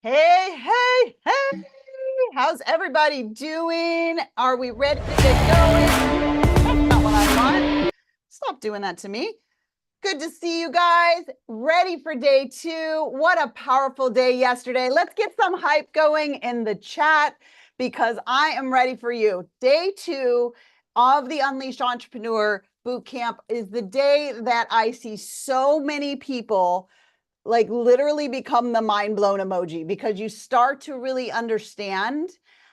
Hey, hey, hey! How's everybody doing? Are we ready to get going? That's not what I want. Stop doing that to me. Good to see you guys. Ready for day 2. What a powerful day yesterday. Let's get some hype going in the chat because I am ready for you. Day 2 of the Unleashed Entrepreneur Bootcamp is the day that I see so many people like literally become the mind blown emoji because you start to really understand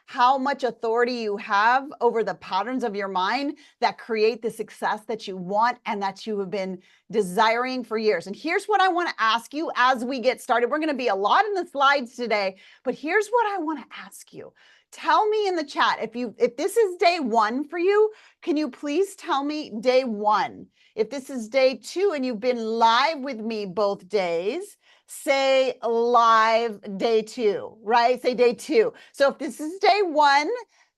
how much authority you have over the patterns of your mind that create the success that you want and that you have been desiring for years. And here's what I want to ask you as we get started. We're going to be a lot in the slides today, but here's what I want to ask you. Tell me in the chat if this is day 1 for you, can you please tell me day 1? If this is day 2 and you've been live with me both days, say live day 2, right? Say day 2. So if this is day 1,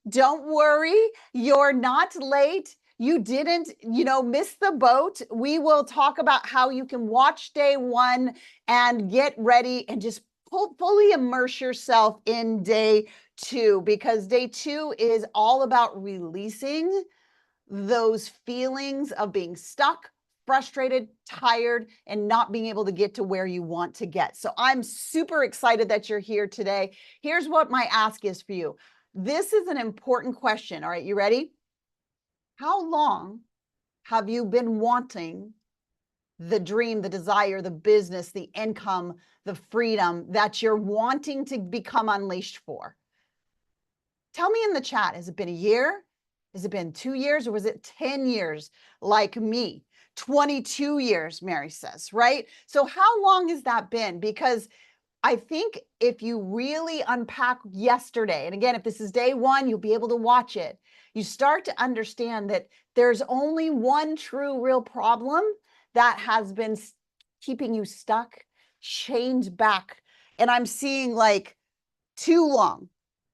don't worry, you're not late. You didn't, miss the boat. We will talk about how you can watch day 1 and get ready and just fully immerse yourself in day 2, because day 2 is all about releasing those feelings of being stuck, frustrated, tired, and not being able to get to where you want to get. So I'm super excited that you're here today. Here's what my ask is for you. This is an important question. All right, you ready? How long have you been wanting the dream, the desire, the business, the income, the freedom that you're wanting to become unleashed for? Tell me in the chat. Has it been a year? Has it been 2 years, or was it 10 years like me? 22 years, Mary says, right? So how long has that been? Because I think if you really unpack yesterday, and again, if this is day 1, you'll be able to watch it. You start to understand that there's only one true real problem that has been keeping you stuck, chained back. And I'm seeing like too long.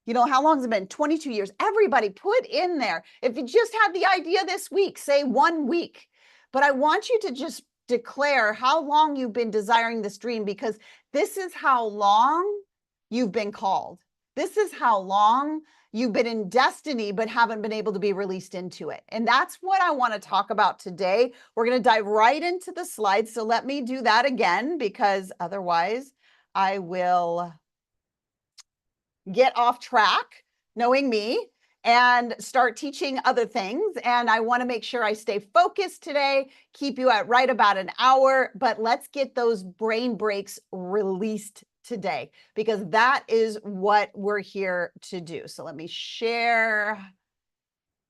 How long has it been? 22 years. Everybody put in there. If you just had the idea this week, say 1 week. But I want you to just declare how long you've been desiring this dream, because this is how long you've been called. This is how long you've been in destiny, but haven't been able to be released into it. And that's what I want to talk about today. We're going to dive right into the slides. So let me do that again, because otherwise I will get off track, knowing me, and start teaching other things. And I want to make sure I stay focused today, keep you at right about an hour, but let's get those brain breaks released today, because that is what we're here to do. So let me share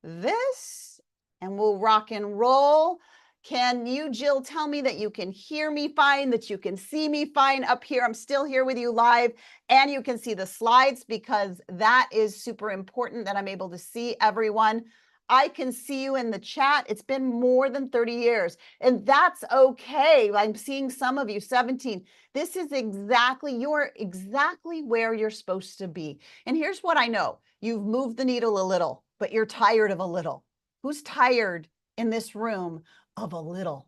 this and we'll rock and roll. Can you, Jill, tell me that you can hear me fine, that you can see me fine up here? I'm still here with you live, and you can see the slides, because that is super important that I'm able to see everyone. I can see you in the chat. It's been more than 30 years, and that's okay. I'm seeing some of you, 17. This is you're exactly where you're supposed to be. And here's what I know. You've moved the needle a little, but you're tired of a little. Who's tired in this room of a little,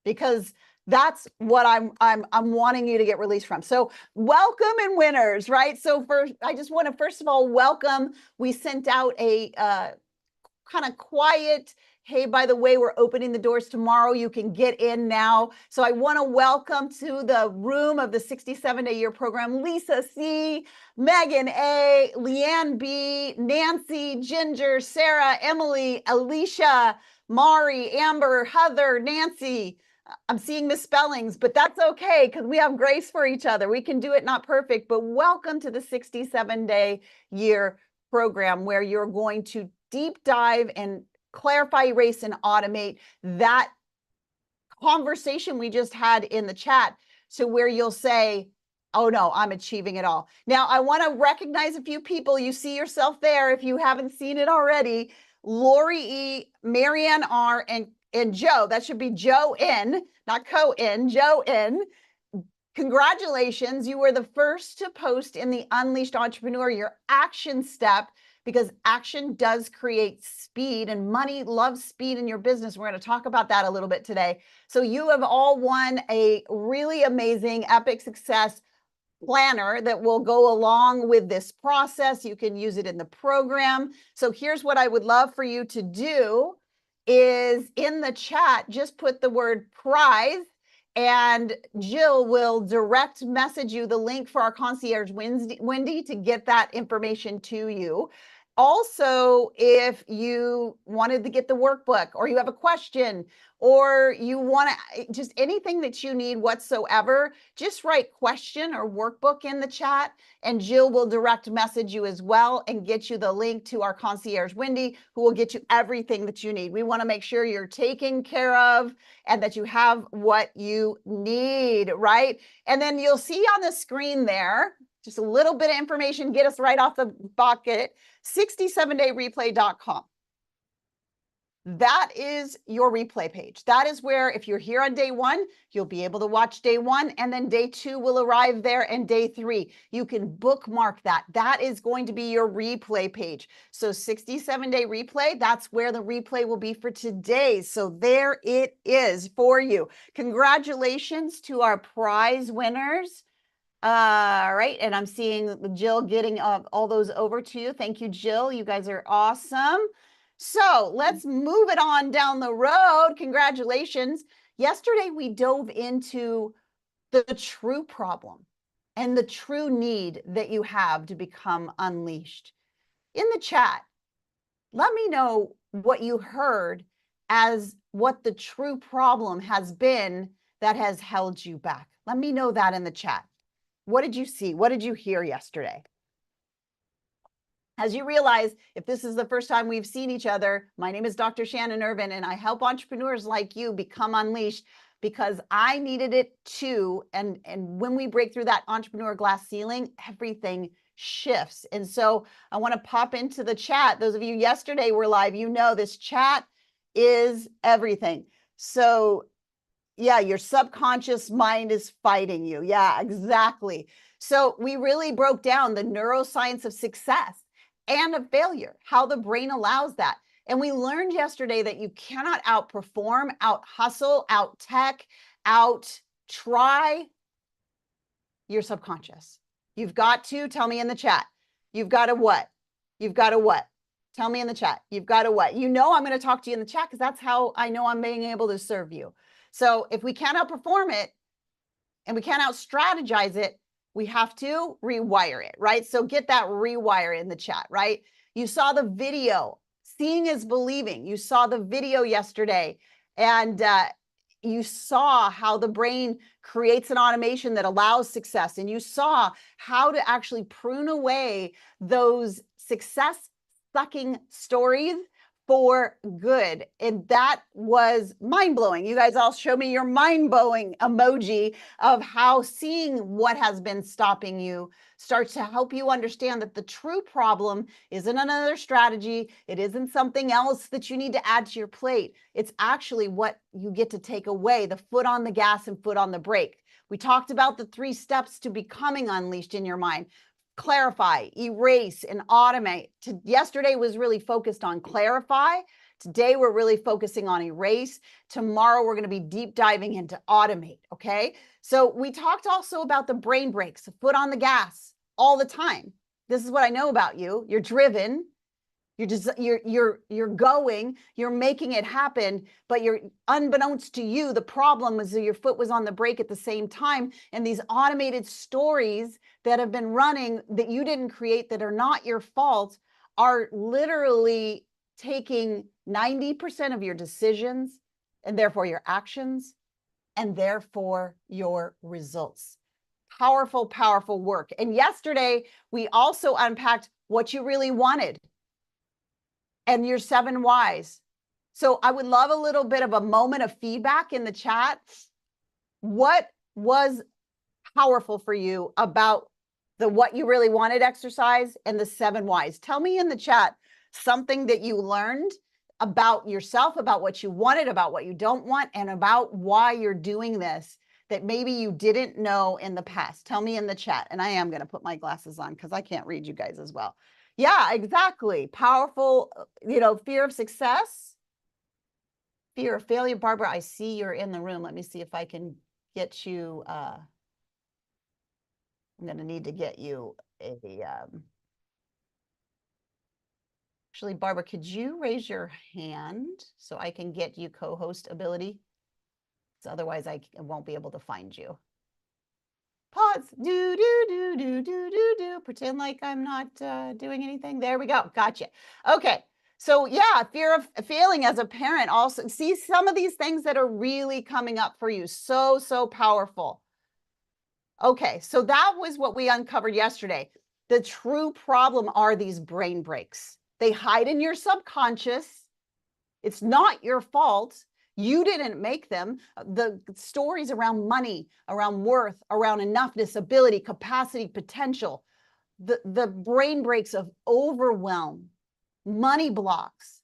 because that's what I'm wanting you to get released from. So welcome and winners, right? So I just want to first of all welcome. We sent out a kind of quiet, hey, by the way, we're opening the doors tomorrow. You can get in now. So I want to welcome to the room of the 67-day year program, Lisa C, Megan A, Leanne B, Nancy, Ginger, Sarah, Emily, Alicia, Mari, Amber, Heather, Nancy. I'm seeing misspellings, but that's okay, because we have grace for each other. We can do it not perfect, but welcome to the 67-day year program, where you're going to deep dive and clarify, erase, and automate that conversation we just had in the chat. So where you'll say, oh no, I'm achieving it all. Now, I want to recognize a few people. You see yourself there if you haven't seen it already. Lori E, Marianne R, and Joe. That should be Joe N, not Co-N, Joe N. Congratulations. You were the first to post in the Unleashed Entrepreneur, your action step, because action does create speed, and money loves speed in your business. We're going to talk about that a little bit today. So you have all won a really amazing, epic success planner that will go along with this process. You can use it in the program. So here's what I would love for you to do is in the chat, just put the word prize, and Jill will direct message you the link for our concierge Wendy to get that information to you. Also, if you wanted to get the workbook, or you have a question, or you want to just anything that you need whatsoever, just write question or workbook in the chat, and Jill will direct message you as well and get you the link to our concierge Wendy, who will get you everything that you need. We want to make sure you're taken care of and that you have what you need, right? And then you'll see on the screen there, just a little bit of information, get us right off the bucket, 67dayreplay.com. That is your replay page. That is where, if you're here on day one, you'll be able to watch day one, and then day two will arrive there, and day three. You can bookmark that. That is going to be your replay page. So 67-day replay, that's where the replay will be for today. So there it is for you. Congratulations to our prize winners. Right, and I'm seeing Jill getting all those over to you. Thank you, Jill. You guys are awesome. So let's move it on down the road. Congratulations. Yesterday, we dove into the true problem and the true need that you have to become unleashed. In the chat, let me know what you heard as what the true problem has been that has held you back. Let me know that in the chat. What did you see? What did you hear yesterday? As you realize, if this is the first time we've seen each other, my name is Dr. Shannon Irvin, and I help entrepreneurs like you become unleashed because I needed it too. And when we break through that entrepreneur glass ceiling, everything shifts. And so I want to pop into the chat. Those of you yesterday were live, you know this chat is everything. So yeah, your subconscious mind is fighting you. Yeah, exactly. So we really broke down the neuroscience of success and of failure, how the brain allows that. And we learned yesterday that you cannot outperform, out hustle, out tech, out try your subconscious. You've got to tell me in the chat. You've got to what? You've got to what? Tell me in the chat. You've got to what? You know I'm going to talk to you in the chat because that's how I know I'm being able to serve you. So if we can't outperform it and we can't out strategize it, we have to rewire it, right? So get that rewire in the chat, right? You saw the video. Seeing is believing. You saw the video yesterday, and you saw how the brain creates an automation that allows success. And you saw how to actually prune away those success sucking stories for good. And that was mind-blowing. You guys all show me your mind-blowing emoji of how seeing what has been stopping you starts to help you understand that the true problem isn't another strategy. It isn't something else that you need to add to your plate. It's actually what you get to take away, the foot on the gas and foot on the brake. We talked about the 3 steps to becoming unleashed in your mind. Clarify, erase, and automate. Yesterday was really focused on clarify. Today, we're really focusing on erase. Tomorrow, we're going to be deep diving into automate, okay? So we talked also about the brain brakes, foot on the gas all the time. This is what I know about you. You're driven. You're going, you're making it happen, but you're unbeknownst to you, the problem is that your foot was on the brake at the same time. And these automated stories that have been running that you didn't create, that are not your fault, are literally taking 90% of your decisions, and therefore your actions, and therefore your results. Powerful, powerful work. And yesterday, we also unpacked what you really wanted and your 7 whys. So I would love a little bit of a moment of feedback in the chat. What was powerful for you about the what you really wanted exercise and the 7 whys? Tell me in the chat something that you learned about yourself, about what you wanted, about what you don't want, and about why you're doing this that maybe you didn't know in the past. Tell me in the chat. And I am going to put my glasses on because I can't read you guys as well. Yeah, exactly. Powerful, fear of success, fear of failure. Barbara, I see you're in the room. Let me see if I can get you. I'm going to need to get you a, actually, Barbara, could you raise your hand so I can get you co-host ability? So otherwise I won't be able to find you. Pause, do, pretend like I'm not doing anything. There we go, gotcha. Okay, so yeah, fear of failing as a parent. Also, see some of these things that are really coming up for you. So powerful. Okay, so that was what we uncovered yesterday. The true problem are these brain breaks. They hide in your subconscious. It's not your fault. You didn't make them. The stories around money, around worth, around enoughness, ability, capacity, potential, the brain breaks of overwhelm, money blocks,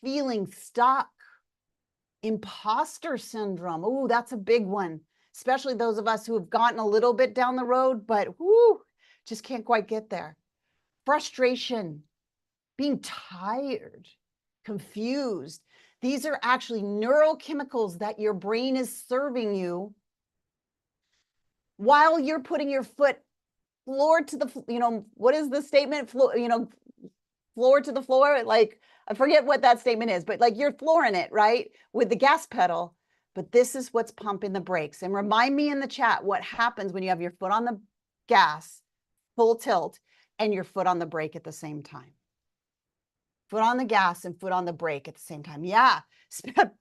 feeling stuck, imposter syndrome. Oh, that's a big one, especially those of us who have gotten a little bit down the road, but whoo, just can't quite get there. Frustration, being tired, confused. These are actually neurochemicals that your brain is serving you while you're putting your foot floor to the, what is the statement? Floor to the floor. Like, I forget what that statement is, but like you're flooring it, right? With the gas pedal. But this is what's pumping the brakes. And remind me in the chat what happens when you have your foot on the gas, full tilt, and your foot on the brake at the same time. Foot on the gas and foot on the brake at the same time. Yeah.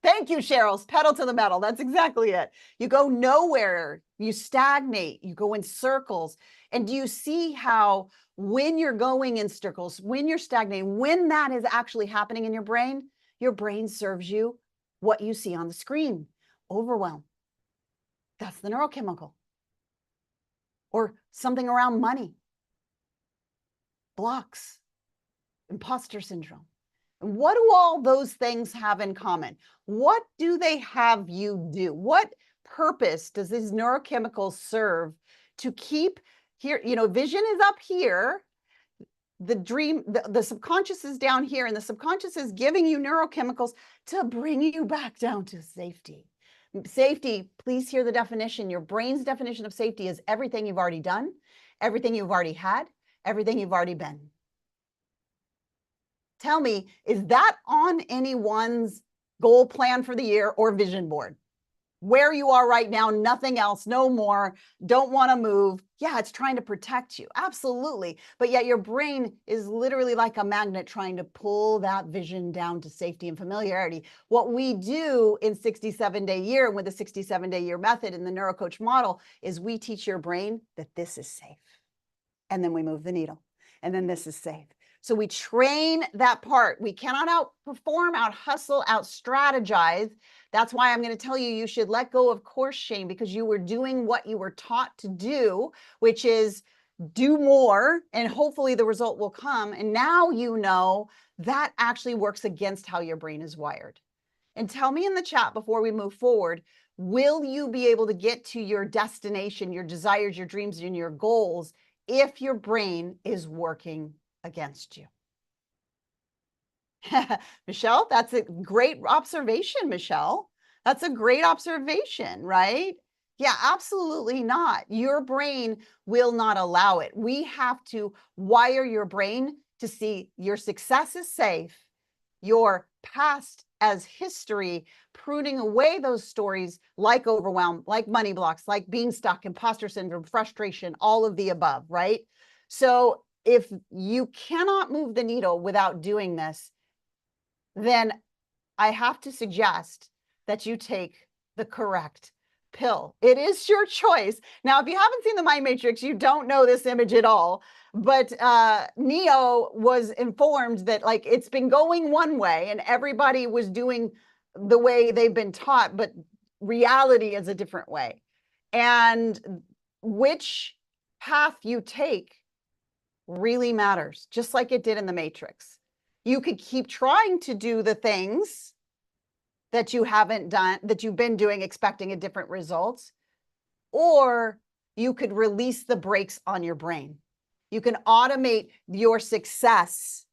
Thank you, Cheryl. Pedal to the metal. That's exactly it. You go nowhere. You stagnate. You go in circles. And do you see how when you're going in circles, when you're stagnating, when that is actually happening in your brain serves you what you see on the screen. Overwhelm. That's the neurochemical. Or something around money. Blocks. Imposter syndrome. And what do all those things have in common? What do they have you do? What purpose does these neurochemicals serve to keep here? Vision is up here. The dream, the subconscious is down here, and the subconscious is giving you neurochemicals to bring you back down to safety. Safety, please hear the definition. Your brain's definition of safety is everything you've already done, everything you've already had, everything you've already been. Tell me, is that on anyone's goal plan for the year or vision board? Where you are right now, nothing else, no more, don't want to move. Yeah, it's trying to protect you. Absolutely. But yet your brain is literally like a magnet trying to pull that vision down to safety and familiarity. What we do in 67-day year with the 67-day year method in the NeuroCoach model is we teach your brain that this is safe. And then we move the needle. And then this is safe. So we train that part. We cannot outperform, out hustle, out strategize. That's why I'm going to tell you, you should let go of course shame, because you were doing what you were taught to do, which is do more, and hopefully the result will come. And now you know that actually works against how your brain is wired. And tell me in the chat before we move forward, will you be able to get to your destination, your desires, your dreams, and your goals if your brain is working against you? Michelle, that's a great observation, Michelle. That's a great observation, right? Yeah, absolutely not. Your brain will not allow it. We have to wire your brain to see your success is safe, your past as history, pruning away those stories like overwhelm, like money blocks, like being stuck, imposter syndrome, frustration, all of the above, right? So if you cannot move the needle without doing this, then I have to suggest that you take the correct pill. It is your choice. Now, if you haven't seen the Mind Matrix, you don't know this image at all. But Neo was informed that like it's been going one way and everybody was doing the way they've been taught, but reality is a different way. And which path you take really matters, just like it did in the Matrix. You could keep trying to do the things that you haven't done, that you've been doing, expecting a different results, or you could release the brakes on your brain. You can automate your success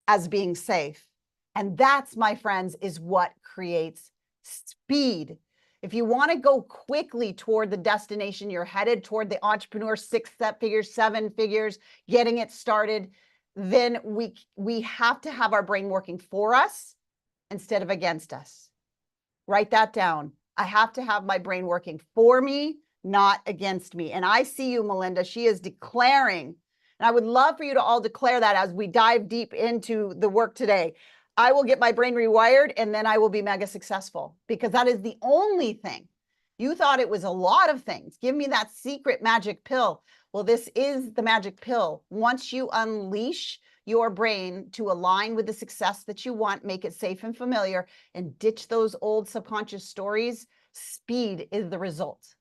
as being safe. And that's, my friends, is what creates speed. If you want to go quickly toward the destination you're headed toward, the entrepreneur, 6 figures, 7 figures, getting it started, then we have to have our brain working for us instead of against us. Write that down. I have to have my brain working for me, not against me. And I see you, Melinda. She is declaring, and I would love for you to all declare that as we dive deep into the work today. I will get my brain rewired and then I will be mega successful, because that is the only thing. You thought it was a lot of things. Give me that secret magic pill. Well, this is the magic pill. Once you unleash your brain to align with the success that you want, make it safe and familiar, and ditch those old subconscious stories, speed is the result,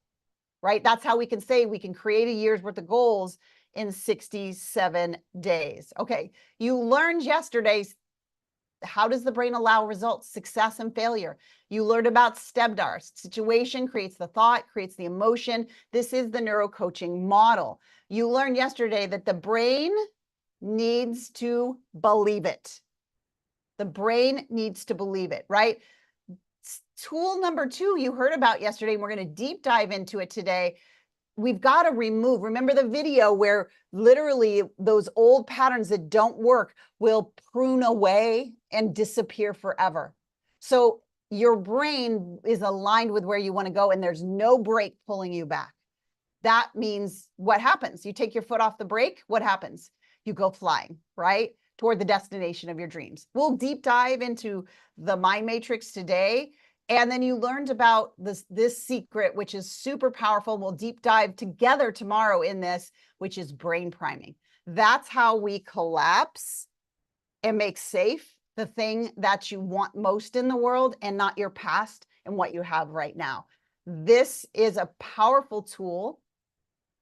right? That's how we can say we can create a year's worth of goals in 67 days. Okay, you learned yesterday, how does the brain allow results, success and failure? You learned about STEBDAR. Situation creates the thought, creates the emotion. This is the neurocoaching model. You learned yesterday that the brain needs to believe it. The brain needs to believe it, right? Tool number 2 you heard about yesterday, and we're going to deep dive into it today. We've got to remove, remember the video where literally those old patterns that don't work will prune away and disappear forever. So your brain is aligned with where you want to go, and there's no brake pulling you back. That means what happens? You take your foot off the brake, what happens? You go flying, right? Toward the destination of your dreams. We'll deep dive into the mind matrix today. And then you learned about this secret, which is super powerful. We'll deep dive together tomorrow in this, which is brain priming. That's how we collapse and make safe the thing that you want most in the world, and not your past and what you have right now. This is a powerful tool.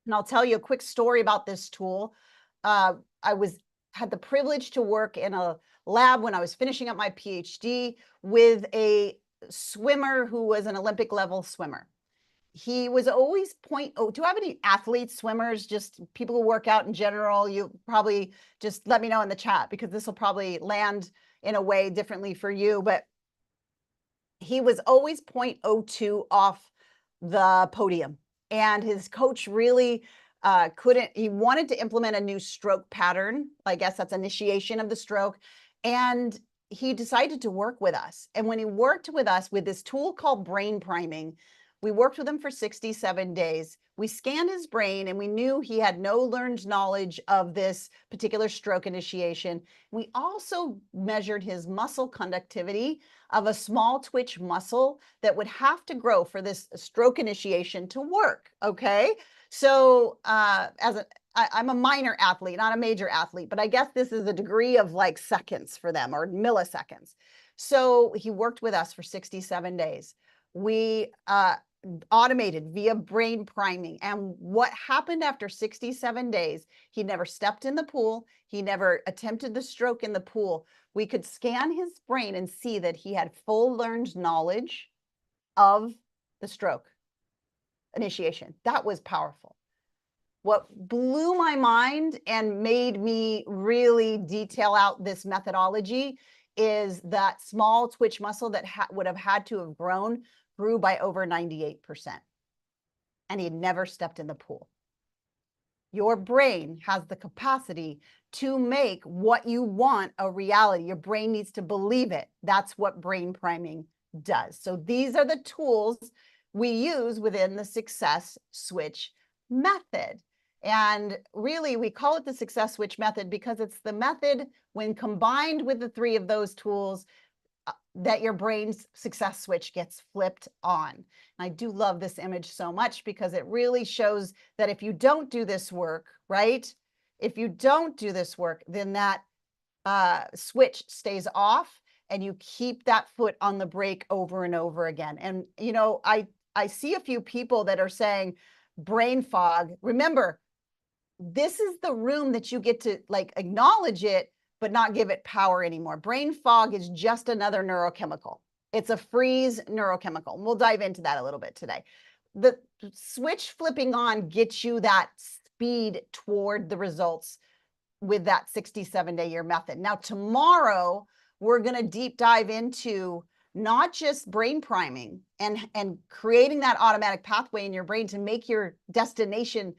And I'll tell you a quick story about this tool. I had the privilege to work in a lab when I was finishing up my PhD with a swimmer who was an Olympic level swimmer. He was always do you have any athletes, swimmers, just people who work out in general? You probably just let me know in the chat, because this will probably land in a way differently for you. But he was always 0.02 off the podium. And his coach really he wanted to implement a new stroke pattern. I guess that's initiation of the stroke. And he decided to work with us. And when he worked with us with this tool called brain priming, we worked with him for 67 days. We scanned his brain and we knew he had no learned knowledge of this particular stroke initiation. We also measured his muscle conductivity of a small twitch muscle that would have to grow for this stroke initiation to work. Okay. So I'm a minor athlete, not a major athlete, but I guess this is a degree of like seconds for them, or milliseconds. So he worked with us for 67 days. We automated via brain priming. And what happened after 67 days, he never stepped in the pool. He never attempted the stroke in the pool. We could scan his brain and see that he had full learned knowledge of the stroke initiation. That was powerful. What blew my mind and made me really detail out this methodology is that small twitch muscle that would have had to have grown grew by over 98%. And he had never stepped in the pool. Your brain has the capacity to make what you want a reality. Your brain needs to believe it. That's what brain priming does. So these are the tools we use within the Success Switch method. And really, we call it the Success Switch method because it's the method, when combined with the 3 of those tools, that your brain's success switch gets flipped on. And I do love this image so much because it really shows that if you don't do this work, right? If you don't do this work, then that switch stays off and you keep that foot on the brake over and over again. And, you know, I see a few people that are saying brain fog. Remember, this is the room that you get to like acknowledge it, but not give it power anymore. Brain fog is just another neurochemical. It's a freeze neurochemical. And we'll dive into that a little bit today. The switch flipping on gets you that speed toward the results with that 67-day year method. Now, tomorrow, we're going to deep dive into not just brain priming and creating that automatic pathway in your brain to make your destination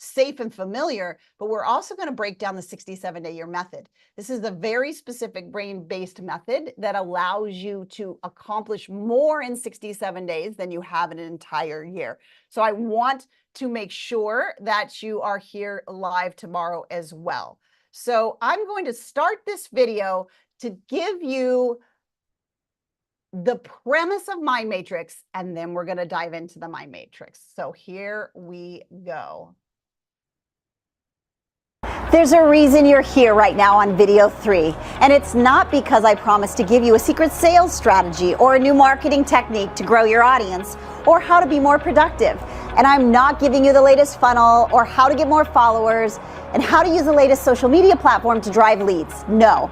safe and familiar, but we're also going to break down the 67-day year method. This is a very specific brain-based method that allows you to accomplish more in 67 days than you have in an entire year. So I want to make sure that you are here live tomorrow as well. So I'm going to start this video to give you the premise of Mind Matrix, and then we're going to dive into the Mind Matrix. So here we go. There's a reason you're here right now on video 3, and it's not because I promised to give you a secret sales strategy or a new marketing technique to grow your audience or how to be more productive. And I'm not giving you the latest funnel or how to get more followers and how to use the latest social media platform to drive leads. No.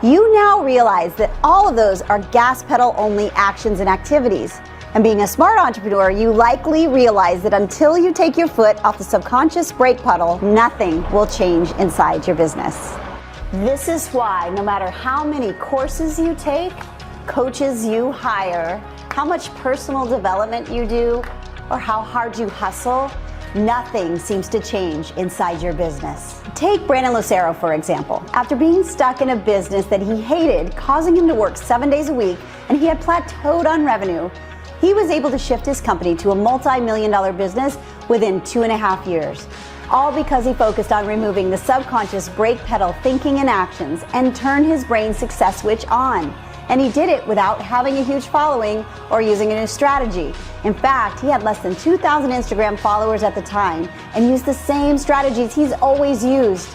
You now realize that all of those are gas pedal only actions and activities. And being a smart entrepreneur, you likely realize that until you take your foot off the subconscious brake pedal, nothing will change inside your business. This is why no matter how many courses you take, coaches you hire, how much personal development you do, or how hard you hustle, nothing seems to change inside your business. Take Brandon Lucero, for example. After being stuck in a business that he hated, causing him to work 7 days a week, and he had plateaued on revenue, he was able to shift his company to a multi-million-dollar business within 2.5 years. All because he focused on removing the subconscious brake pedal thinking and actions and turned his brain success switch on. And he did it without having a huge following or using a new strategy. In fact, he had less than 2,000 Instagram followers at the time and used the same strategies he's always used.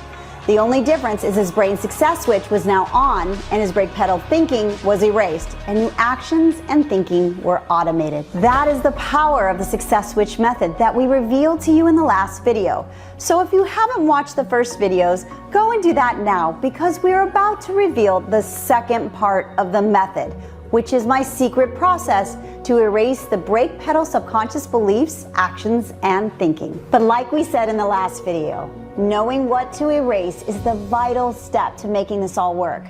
The only difference is his brain success switch was now on and his brake pedal thinking was erased and new actions and thinking were automated. That is the power of the success switch method that we revealed to you in the last video. So if you haven't watched the first videos, go and do that now because we're about to reveal the second part of the method, which is my secret process to erase the brake pedal subconscious beliefs, actions, and thinking. But like we said in the last video, knowing what to erase is the vital step to making this all work.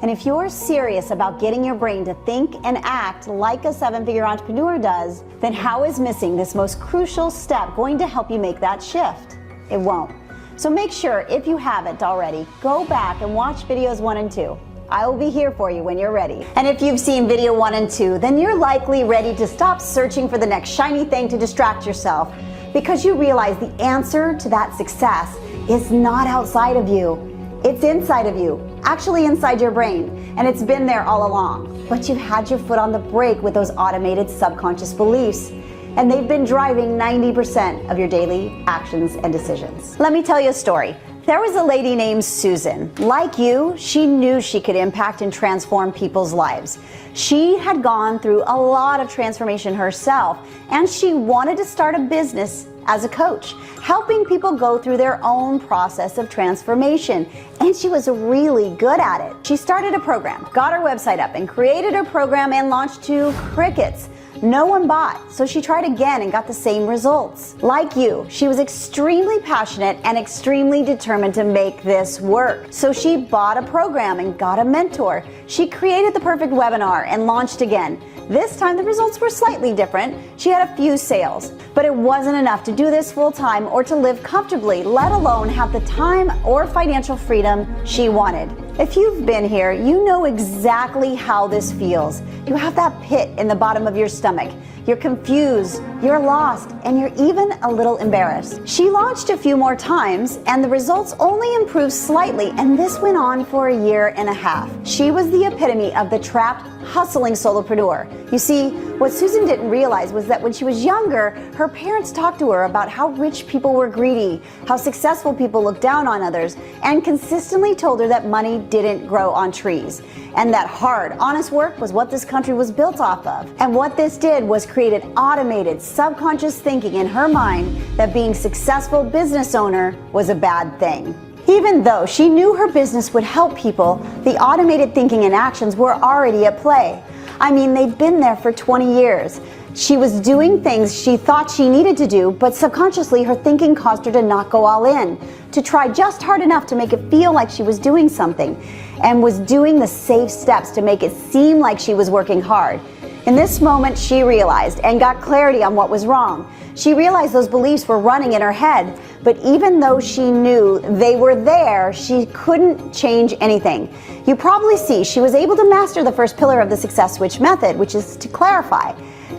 And if you're serious about getting your brain to think and act like a 7-figure entrepreneur does, then how is missing this most crucial step going to help you make that shift? It won't. So make sure, if you haven't already, go back and watch videos 1 and 2. I will be here for you when you're ready. And if you've seen video 1 and 2, then you're likely ready to stop searching for the next shiny thing to distract yourself, because you realize the answer to that success is not outside of you. It's inside of you, actually inside your brain, and it's been there all along. But you've had your foot on the brake with those automated subconscious beliefs, and they've been driving 90% of your daily actions and decisions. Let me tell you a story. There was a lady named Susan. Like you, she knew she could impact and transform people's lives. She had gone through a lot of transformation herself, and she wanted to start a business as a coach, helping people go through their own process of transformation. And she was really good at it. She started a program, got her website up, and created her program and launched to crickets. No one bought, so she tried again and got the same results. Like you, she was extremely passionate and extremely determined to make this work. So she bought a program and got a mentor. She created the perfect webinar and launched again. This time the results were slightly different. She had a few sales, but it wasn't enough to do this full time or to live comfortably, let alone have the time or financial freedom she wanted. If you've been here, you know exactly how this feels. You have that pit in the bottom of your stomach. You're confused, you're lost, and you're even a little embarrassed. She launched a few more times, and the results only improved slightly, and this went on for 1.5 years. She was the epitome of the trapped, hustling solopreneur. You see, what Susan didn't realize was that when she was younger, her parents talked to her about how rich people were greedy, how successful people looked down on others, and consistently told her that money didn't grow on trees, and that hard, honest work was what this country was built off of. And what this did was created automated, subconscious thinking in her mind that being a successful business owner was a bad thing. Even though she knew her business would help people, the automated thinking and actions were already at play. I mean, they'd been there for 20 years. She was doing things she thought she needed to do, but subconsciously her thinking caused her to not go all in, to try just hard enough to make it feel like she was doing something. and was doing the safe steps to make it seem like she was working hard. In this moment, she realized and got clarity on what was wrong. She realized those beliefs were running in her head, but even though she knew they were there, she couldn't change anything. You probably see she was able to master the first pillar of the Success Switch method, which is to clarify.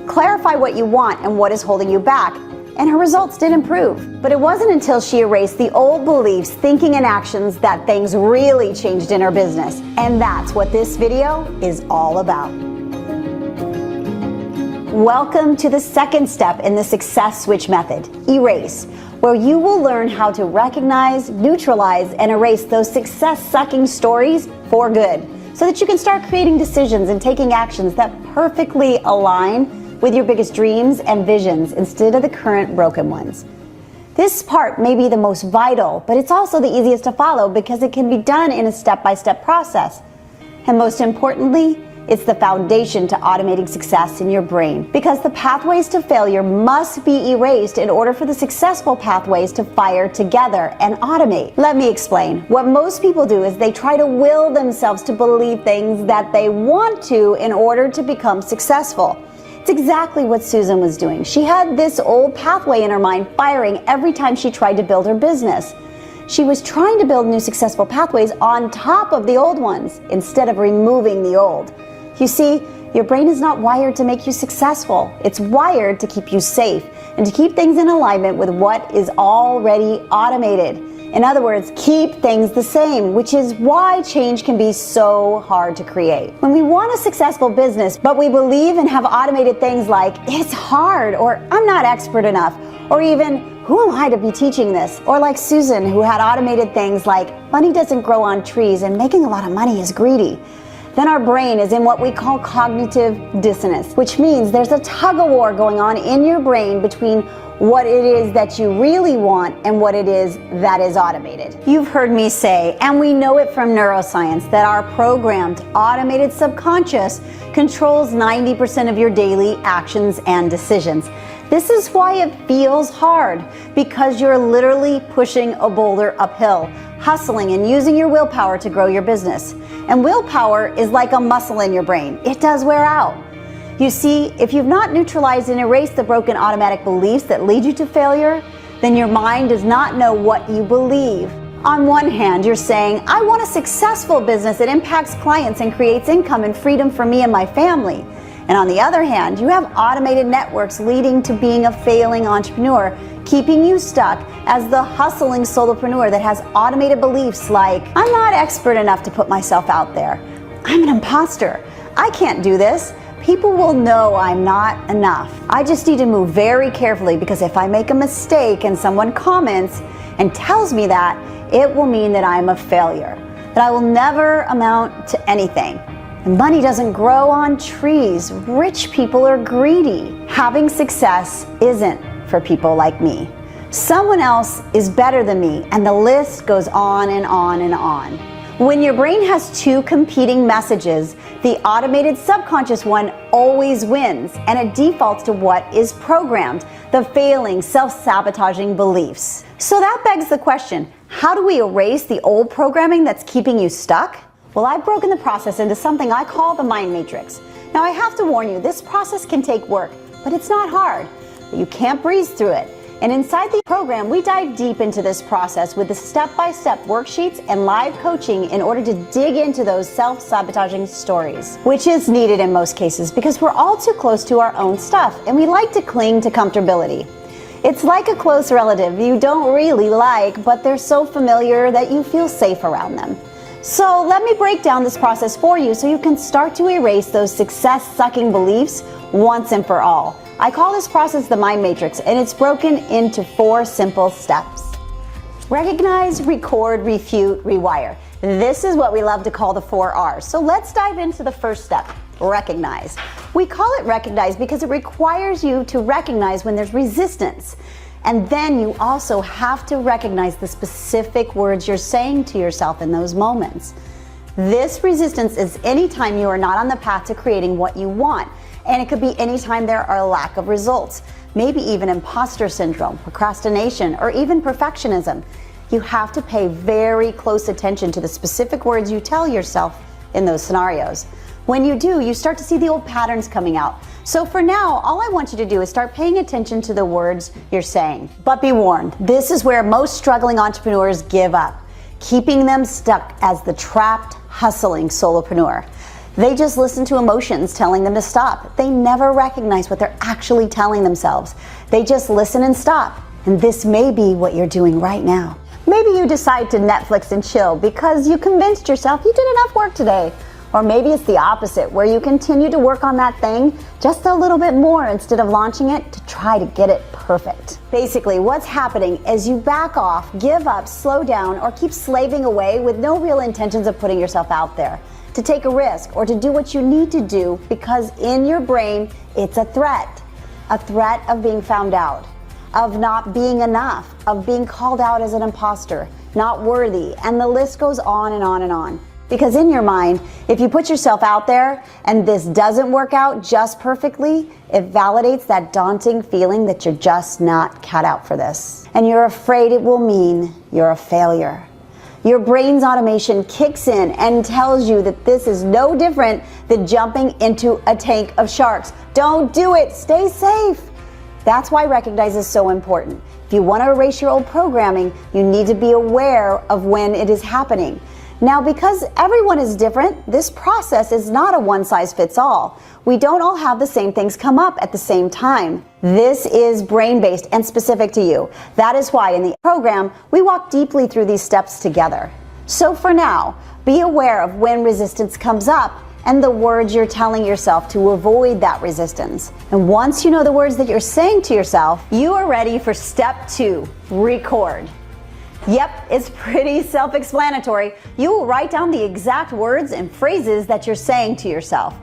Clarify what you want and what is holding you back. And her results did improve. But it wasn't until she erased the old beliefs, thinking, and actions that things really changed in her business. And that's what this video is all about. Welcome to the second step in the Success Switch method, erase, where you will learn how to recognize, neutralize, and erase those success-sucking stories for good, so that you can start creating decisions and taking actions that perfectly align with your biggest dreams and visions instead of the current broken ones. This part may be the most vital, but it's also the easiest to follow because it can be done in a step-by-step process. And most importantly, it's the foundation to automating success in your brain, because the pathways to failure must be erased in order for the successful pathways to fire together and automate. Let me explain. What most people do is they try to will themselves to believe things that they want to in order to become successful. It's exactly what Susan was doing. She had this old pathway in her mind firing every time she tried to build her business. She was trying to build new successful pathways on top of the old ones instead of removing the old. You see, your brain is not wired to make you successful. It's wired to keep you safe and to keep things in alignment with what is already automated. In other words, keep things the same, which is why change can be so hard to create. When we want a successful business, but we believe and have automated things like, it's hard, or I'm not expert enough, or even, who am I to be teaching this? Or like Susan, who had automated things like, money doesn't grow on trees and making a lot of money is greedy. Then our brain is in what we call cognitive dissonance, which means there's a tug-of-war going on in your brain between what it is that you really want and what it is that is automated. You've heard me say, and we know it from neuroscience, that our programmed, automated subconscious controls 90% of your daily actions and decisions. This is why it feels hard, because you're literally pushing a boulder uphill, hustling and using your willpower to grow your business. And willpower is like a muscle in your brain. It does wear out. You see, if you've not neutralized and erased the broken automatic beliefs that lead you to failure, then your mind does not know what you believe. On one hand, you're saying, I want a successful business that impacts clients and creates income and freedom for me and my family. And on the other hand, you have automated networks leading to being a failing entrepreneur, keeping you stuck as the hustling solopreneur that has automated beliefs like, I'm not expert enough to put myself out there. I'm an imposter. I can't do this. People will know I'm not enough. I just need to move very carefully, because if I make a mistake and someone comments and tells me that, it will mean that I'm a failure, that I will never amount to anything. And money doesn't grow on trees. Rich people are greedy. Having success isn't for people like me. Someone else is better than me, and the list goes on and on and on. When your brain has two competing messages, the automated subconscious one always wins, and it defaults to what is programmed, the failing, self-sabotaging beliefs. So that begs the question, how do we erase the old programming that's keeping you stuck? Well, I've broken the process into something I call the mind matrix. Now, I have to warn you, this process can take work, but it's not hard. You can't breeze through it. And inside the program, we dive deep into this process with the step-by-step worksheets and live coaching in order to dig into those self-sabotaging stories, which is needed in most cases because we're all too close to our own stuff and we like to cling to comfortability. It's like a close relative you don't really like, but they're so familiar that you feel safe around them. So let me break down this process for you so you can start to erase those success-sucking beliefs once and for all. I call this process the mind matrix, and it's broken into 4 simple steps. Recognize, record, refute, rewire. This is what we love to call the 4 R's. So let's dive into the first step, recognize. We call it recognize because it requires you to recognize when there's resistance. And then you also have to recognize the specific words you're saying to yourself in those moments. This resistance is anytime you are not on the path to creating what you want. And it could be anytime there are a lack of results, maybe even imposter syndrome, procrastination, or even perfectionism. you have to pay very close attention to the specific words you tell yourself in those scenarios. When you do, you start to see the old patterns coming out. So for now, all I want you to do is start paying attention to the words you're saying. But be warned, this is where most struggling entrepreneurs give up, keeping them stuck as the trapped, hustling solopreneur. They just listen to emotions telling them to stop. They never recognize what they're actually telling themselves. They just listen and stop. And this may be what you're doing right now. Maybe you decide to Netflix and chill because you convinced yourself you did enough work today. Or maybe it's the opposite, where you continue to work on that thing just a little bit more instead of launching it to try to get it perfect. Basically, what's happening is you back off, give up, slow down, or keep slaving away with no real intentions of putting yourself out there, to take a risk or to do what you need to do because in your brain, it's a threat of being found out, of not being enough, of being called out as an imposter, not worthy, and the list goes on and on and on. Because in your mind, if you put yourself out there and this doesn't work out just perfectly, it validates that daunting feeling that you're just not cut out for this. And you're afraid it will mean you're a failure. Your brain's automation kicks in and tells you that this is no different than jumping into a tank of sharks. Don't do it, stay safe. That's why Recognize is so important. If you want to erase your old programming, you need to be aware of when it is happening. Now, because everyone is different, this process is not a one-size-fits-all. We don't all have the same things come up at the same time. This is brain-based and specific to you. That is why in the program, we walk deeply through these steps together. So for now, be aware of when resistance comes up and the words you're telling yourself to avoid that resistance. And once you know the words that you're saying to yourself, you are ready for step 2, record. Yep, it's pretty self-explanatory. You will write down the exact words and phrases that you're saying to yourself.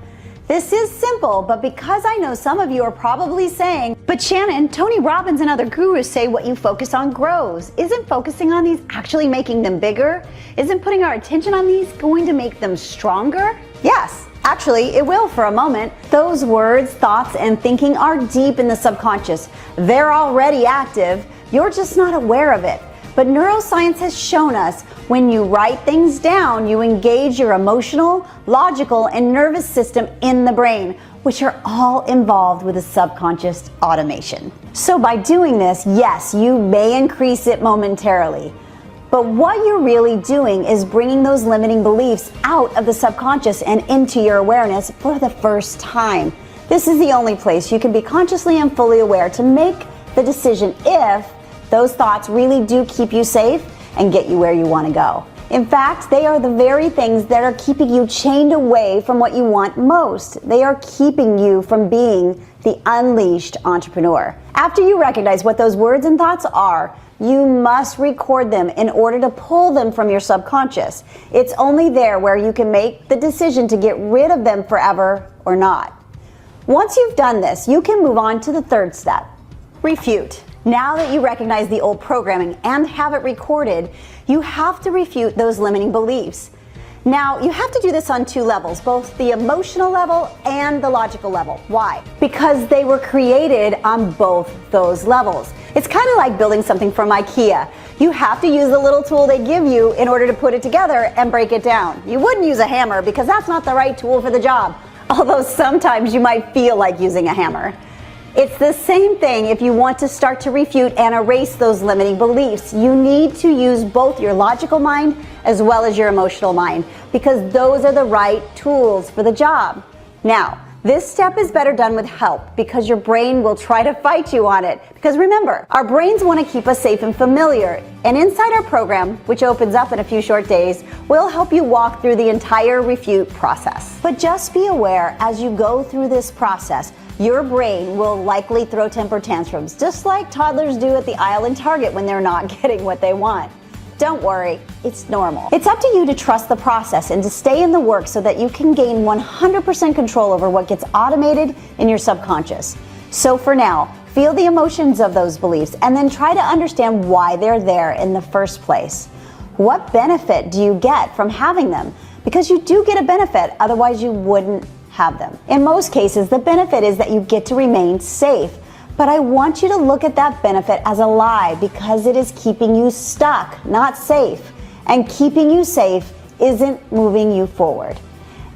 This is simple, but because I know some of you are probably saying, but Shannon, Tony Robbins and other gurus say what you focus on grows. Isn't focusing on these actually making them bigger? Isn't putting our attention on these going to make them stronger? Yes, actually, it will for a moment. Those words, thoughts, and thinking are deep in the subconscious. They're already active. You're just not aware of it. But neuroscience has shown us when you write things down, you engage your emotional, logical, and nervous system in the brain, which are all involved with the subconscious automation. So by doing this, yes, you may increase it momentarily. But what you're really doing is bringing those limiting beliefs out of the subconscious and into your awareness for the first time. This is the only place you can be consciously and fully aware to make the decision if those thoughts really do keep you safe and get you where you want to go. In fact, they are the very things that are keeping you chained away from what you want most. They are keeping you from being the unleashed entrepreneur. After you recognize what those words and thoughts are, you must record them in order to pull them from your subconscious. It's only there where you can make the decision to get rid of them forever or not. Once you've done this, you can move on to the third step, refute. Now that you recognize the old programming and have it recorded, you have to refute those limiting beliefs. Now, you have to do this on 2 levels, both the emotional level and the logical level. Why? Because they were created on both those levels. It's kind of like building something from IKEA. You have to use the little tool they give you in order to put it together and break it down. You wouldn't use a hammer because that's not the right tool for the job, although sometimes you might feel like using a hammer. It's the same thing if you want to start to refute and erase those limiting beliefs. You need to use both your logical mind as well as your emotional mind because those are the right tools for the job. Now, this step is better done with help because your brain will try to fight you on it. Because remember, our brains want to keep us safe and familiar. And inside our program, which opens up in a few short days, we'll help you walk through the entire refute process. But just be aware as you go through this process, your brain will likely throw temper tantrums, just like toddlers do at the aisle in Target when they're not getting what they want. Don't worry, it's normal. It's up to you to trust the process and to stay in the work so that you can gain 100% control over what gets automated in your subconscious. So for now, feel the emotions of those beliefs and then try to understand why they're there in the first place. What benefit do you get from having them? Because you do get a benefit, otherwise you wouldn't have them. In most cases, the benefit is that you get to remain safe. But I want you to look at that benefit as a lie because it is keeping you stuck, not safe. And keeping you safe isn't moving you forward.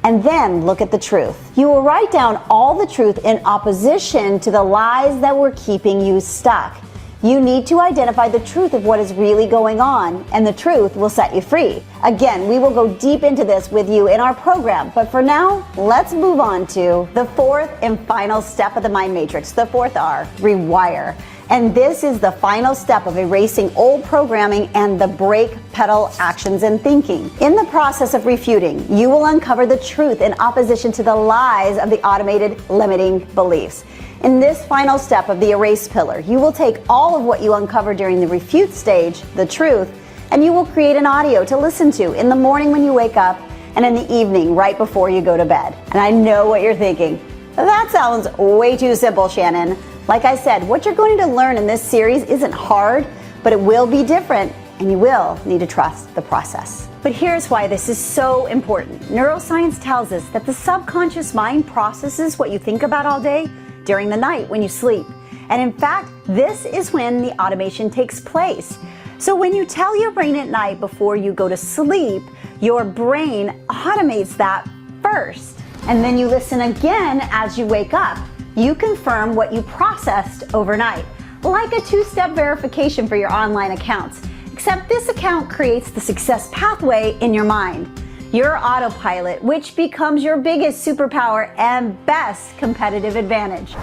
And then look at the truth. You will write down all the truth in opposition to the lies that were keeping you stuck. You need to identify the truth of what is really going on, and the truth will set you free. Again, we will go deep into this with you in our program, but for now, let's move on to the fourth and final step of the mind matrix, the fourth R, rewire. And this is the final step of erasing old programming and the brake pedal actions and thinking. In the process of refuting, you will uncover the truth in opposition to the lies of the automated limiting beliefs. In this final step of the erase pillar, you will take all of what you uncover during the refute stage, the truth, and you will create an audio to listen to in the morning when you wake up and in the evening right before you go to bed. And I know what you're thinking. That sounds way too simple, Shannon. Like I said, what you're going to learn in this series isn't hard, but it will be different, and you will need to trust the process. But here's why this is so important. Neuroscience tells us that the subconscious mind processes what you think about all day during the night when you sleep. And in fact, this is when the automation takes place. So when you tell your brain at night before you go to sleep, your brain automates that first. And then you listen again as you wake up. You confirm what you processed overnight, like a two-step verification for your online accounts, except this account creates the success pathway in your mind. Your autopilot, which becomes your biggest superpower and best competitive advantage.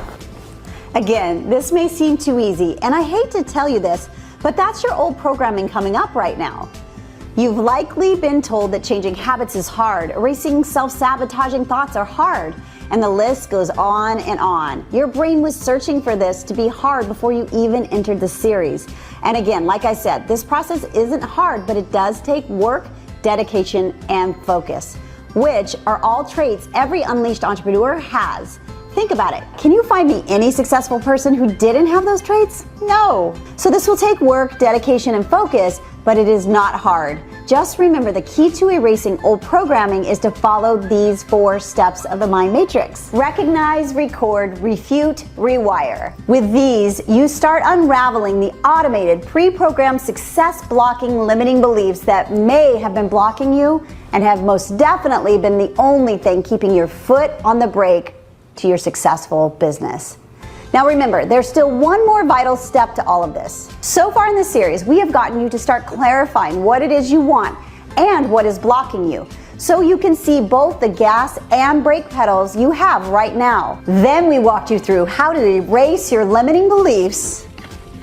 Again, this may seem too easy, and I hate to tell you this, but that's your old programming coming up right now. You've likely been told that changing habits is hard, erasing self-sabotaging thoughts are hard, and the list goes on and on. Your brain was searching for this to be hard before you even entered the series. And again, like I said, this process isn't hard, but it does take work, dedication, and focus, which are all traits every unleashed entrepreneur has. Think about it. Can you find me any successful person who didn't have those traits? No. So this will take work, dedication, and focus, but it is not hard. Just remember, the key to erasing old programming is to follow these 4 steps of the mind matrix. Recognize, record, refute, rewire. With these, you start unraveling the automated, pre-programmed success blocking limiting beliefs that may have been blocking you and have most definitely been the only thing keeping your foot on the brake to your successful business. Now remember, there's still one more vital step to all of this. So far in this series, we have gotten you to start clarifying what it is you want and what is blocking you, so you can see both the gas and brake pedals you have right now. Then we walked you through how to erase your limiting beliefs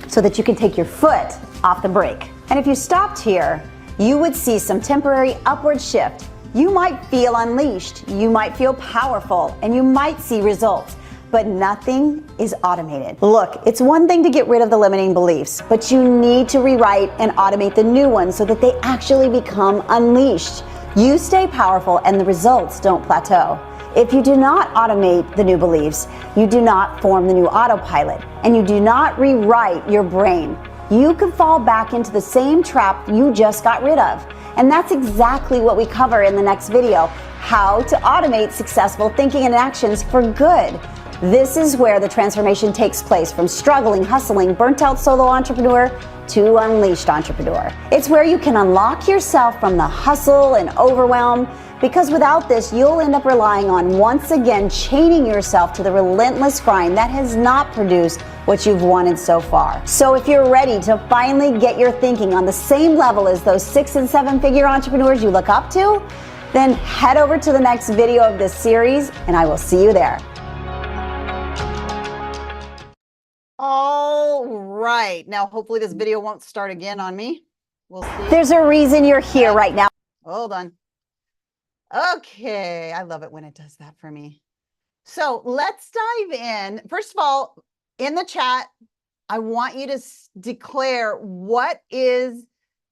so that you can take your foot off the brake. And if you stopped here, you would see some temporary upward shift. You might feel unleashed, you might feel powerful, and you might see results. But nothing is automated. Look, it's one thing to get rid of the limiting beliefs, but you need to rewrite and automate the new ones so that they actually become unleashed. You stay powerful and the results don't plateau. If you do not automate the new beliefs, you do not form the new autopilot, and you do not rewrite your brain, you could fall back into the same trap you just got rid of. And that's exactly what we cover in the next video, how to automate successful thinking and actions for good. This is where the transformation takes place from struggling, hustling, burnt out solo entrepreneur to unleashed entrepreneur. It's where you can unlock yourself from the hustle and overwhelm, because without this, you'll end up relying on once again chaining yourself to the relentless grind that has not produced what you've wanted so far. So if you're ready to finally get your thinking on the same level as those 6- and 7-figure entrepreneurs you look up to, then head over to the next video of this series and I will see you there. All right. Now, hopefully this video won't start again on me. We'll see. There's a reason you're here right now. Hold on. Okay. I love it when it does that for me. So let's dive in. First of all, in the chat, I want you to declare what is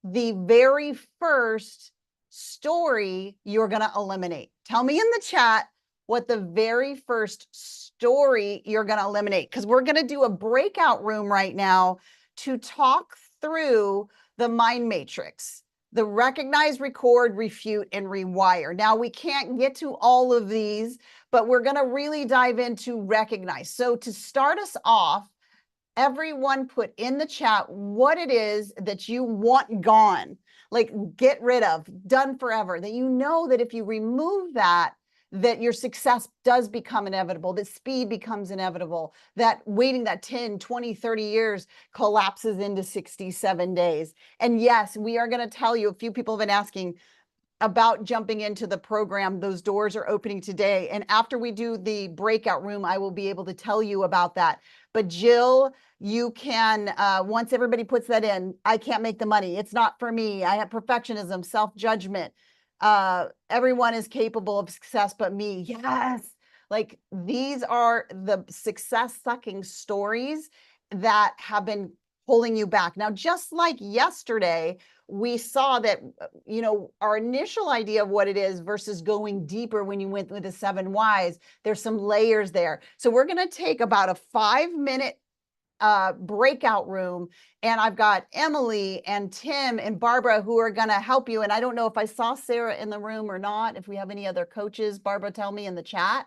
the very first story you're going to eliminate. Tell me in the chat what the very first story you're going to eliminate, because we're going to do a breakout room right now to talk through the mind matrix, the recognize, record, refute, and rewire. Now, we can't get to all of these, but we're going to really dive into recognize. So to start us off, everyone put in the chat what it is that you want gone, like get rid of, done forever, that you know that if you remove that, that your success does become inevitable, that speed becomes inevitable, that waiting that 10, 20, 30 years collapses into 67 days. And yes, we are going to tell you, a few people have been asking about jumping into the program. Those doors are opening today. And after we do the breakout room, I will be able to tell you about that. But Jill, you can, once everybody puts that in, I can't make the money. It's not for me. I have perfectionism, self-judgment. Everyone is capable of success but me. Yes. Like these are the success sucking stories that have been pulling you back. Now, just like yesterday, we saw that, our initial idea of what it is versus going deeper when you went with the 7 whys, there's some layers there. So we're going to take about a 5-minute breakout room, and I've got Emily and Tim and Barbara who are going to help you. And I don't know if I saw Sarah in the room or not. If we have any other coaches, Barbara, tell me in the chat,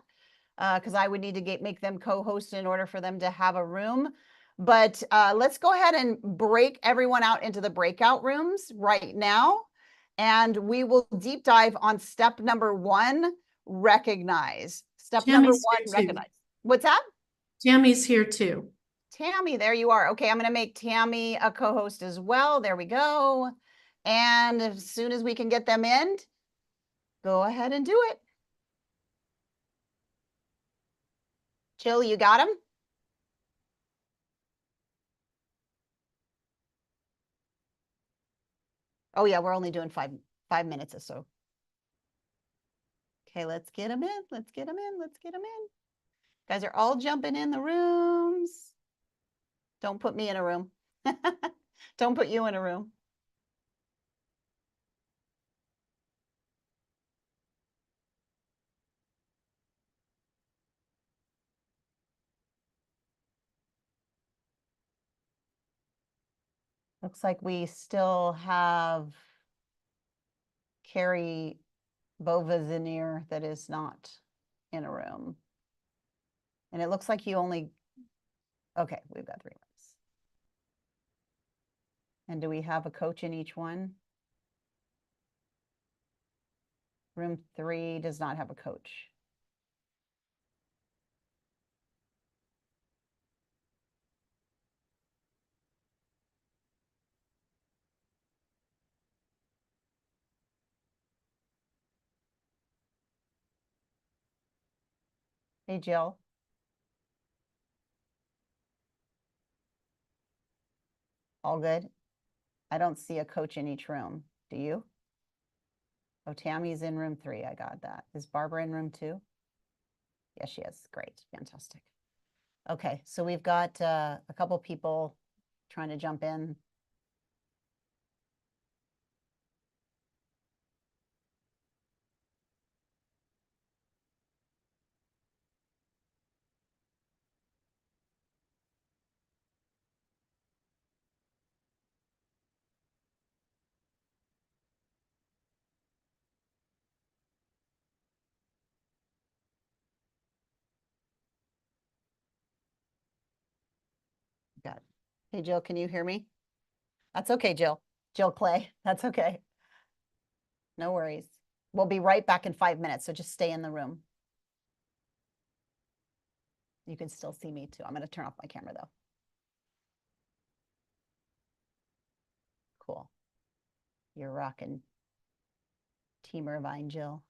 because I would need to make them co-host in order for them to have a room. But let's go ahead and break everyone out into the breakout rooms right now. And we will deep dive on step number 1, recognize. Step number 1, recognize. What's that? Tammy's here too. Tammy, there you are. Okay, I'm going to make Tammy a co-host as well. There we go. And as soon as we can get them in, go ahead and do it. Jill, you got them? Oh yeah, we're only doing five minutes or so. Okay, let's get them in. Let's get them in. Let's get them in. Guys are all jumping in the rooms. Don't put me in a room. Don't put you in a room. Looks like we still have Carrie Bovazinier that is not in a room. And it looks like you only, okay, we've got 3 rooms. And do we have a coach in each one? Room 3 does not have a coach. Hey, Jill. All good? I don't see a coach in each room. Do you? Oh, Tammy's in room 3. I got that. Is Barbara in room 2? Yes, she is. Great. Fantastic. Okay, so we've got a couple people trying to jump in. Got it. Hey, Jill, can you hear me? That's okay, Jill. Jill Clay, that's okay. No worries. We'll be right back in 5 minutes, so just stay in the room. You can still see me too. I'm going to turn off my camera though. Cool. You're rocking Team Irvine, Jill.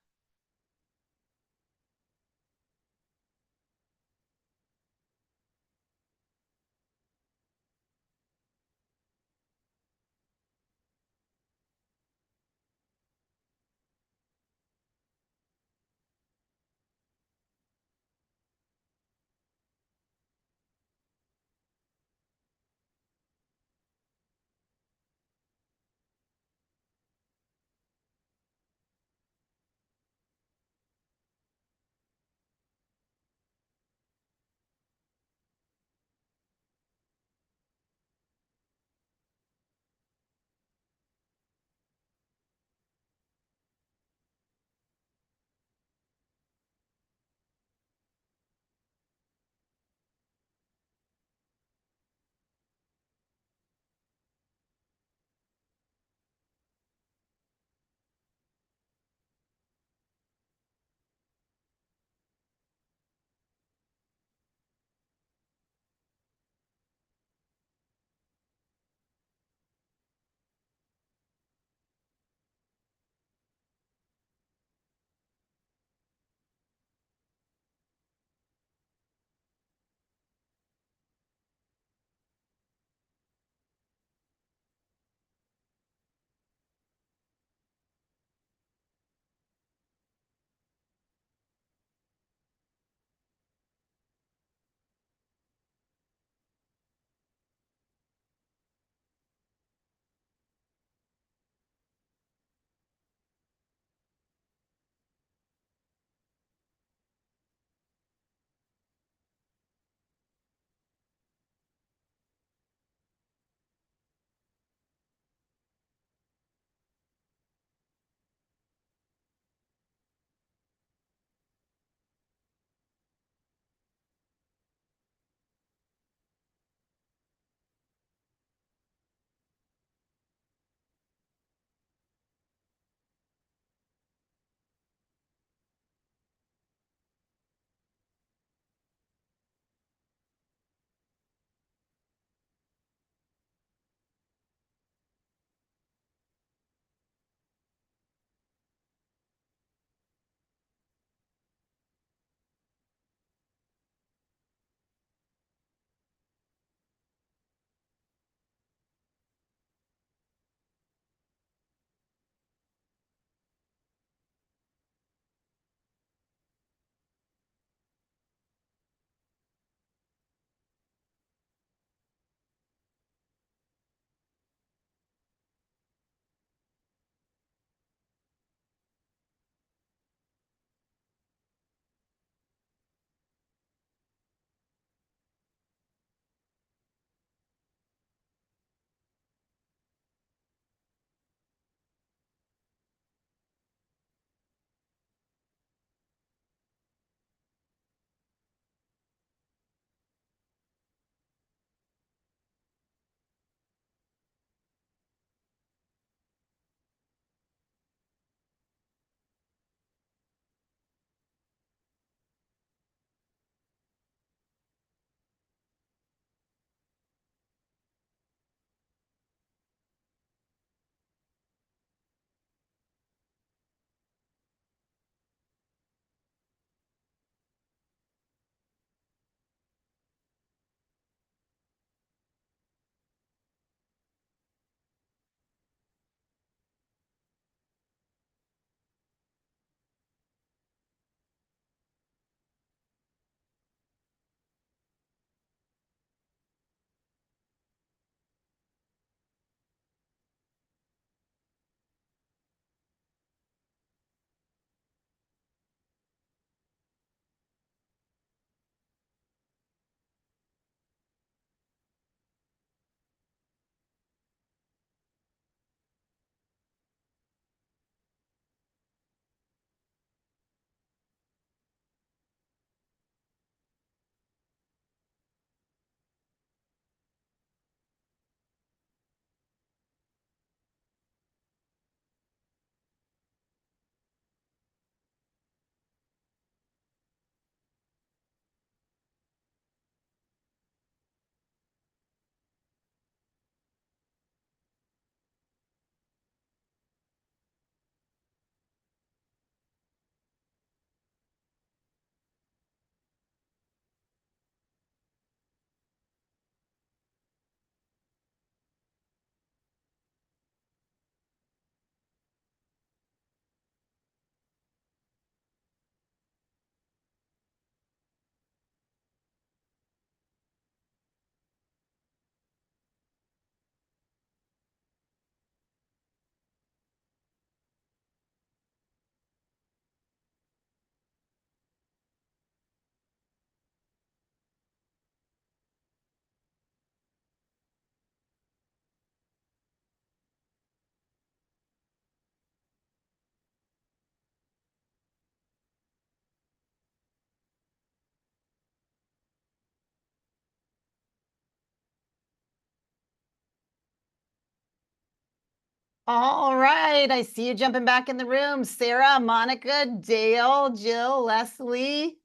All right, I see you jumping back in the room. Sarah, Monica, Dale, Jill, Leslie.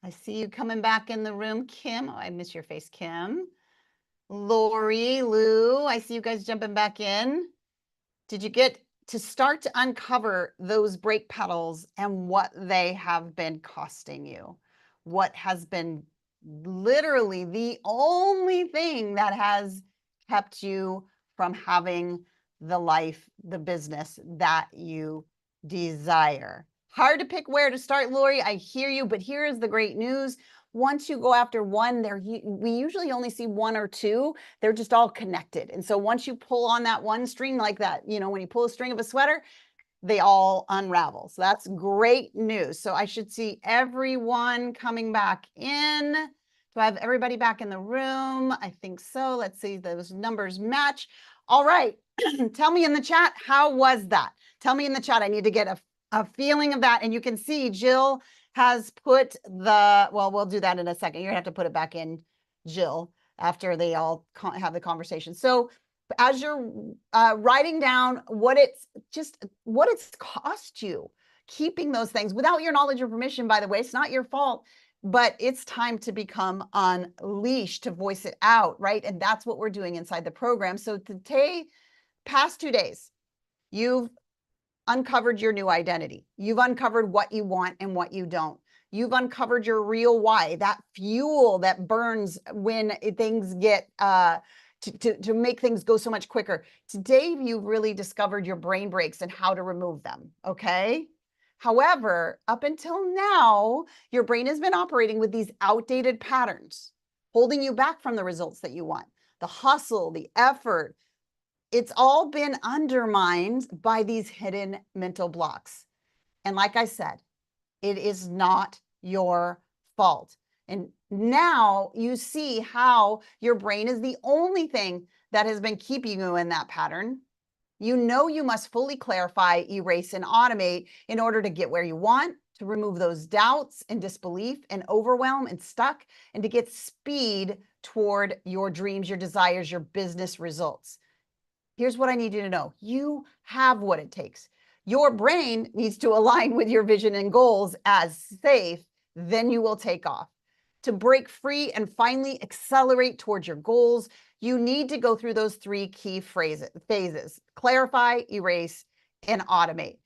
I see you coming back in the room. Kim, oh, I miss your face, Kim. Lori, Lou, I see you guys jumping back in. Did you get to start to uncover those brake pedals and what they have been costing you? What has been literally the only thing that has kept you from having the life, the business that you desire? Hard to pick where to start, Lori. I hear you, but here is the great news. Once you go after one, we usually only see one or two. They're just all connected. And so once you pull on that one string like that, when you pull a string of a sweater, they all unravel. So that's great news. So I should see everyone coming back in. Do I have everybody back in the room? I think so. Let's see, those numbers match. All right. Tell me in the chat, how was that? Tell me in the chat. I need to get a feeling of that. And you can see Jill has put well, we'll do that in a second. You're gonna have to put it back in, Jill, after they all have the conversation. So as you're writing down what it's cost you keeping those things without your knowledge or permission, by the way, it's not your fault, but it's time to become unleashed, to voice it out, right? And that's what we're doing inside the program. So today, past 2 days, you've uncovered your new identity. You've uncovered what you want and what you don't. You've uncovered your real why, that fuel that burns when things get to make things go so much quicker. Today, you've really discovered your brain breaks and how to remove them, okay? However, up until now, your brain has been operating with these outdated patterns, holding you back from the results that you want. The hustle, the effort, it's all been undermined by these hidden mental blocks. And like I said, it is not your fault. And now you see how your brain is the only thing that has been keeping you in that pattern. You know you must fully clarify, erase, and automate in order to get where you want, to remove those doubts and disbelief and overwhelm and stuck, and to get speed toward your dreams, your desires, your business results. Here's what I need you to know. You have what it takes. Your brain needs to align with your vision and goals as safe, then you will take off. To break free and finally accelerate towards your goals, you need to go through those 3 key phases: clarify, erase, and automate.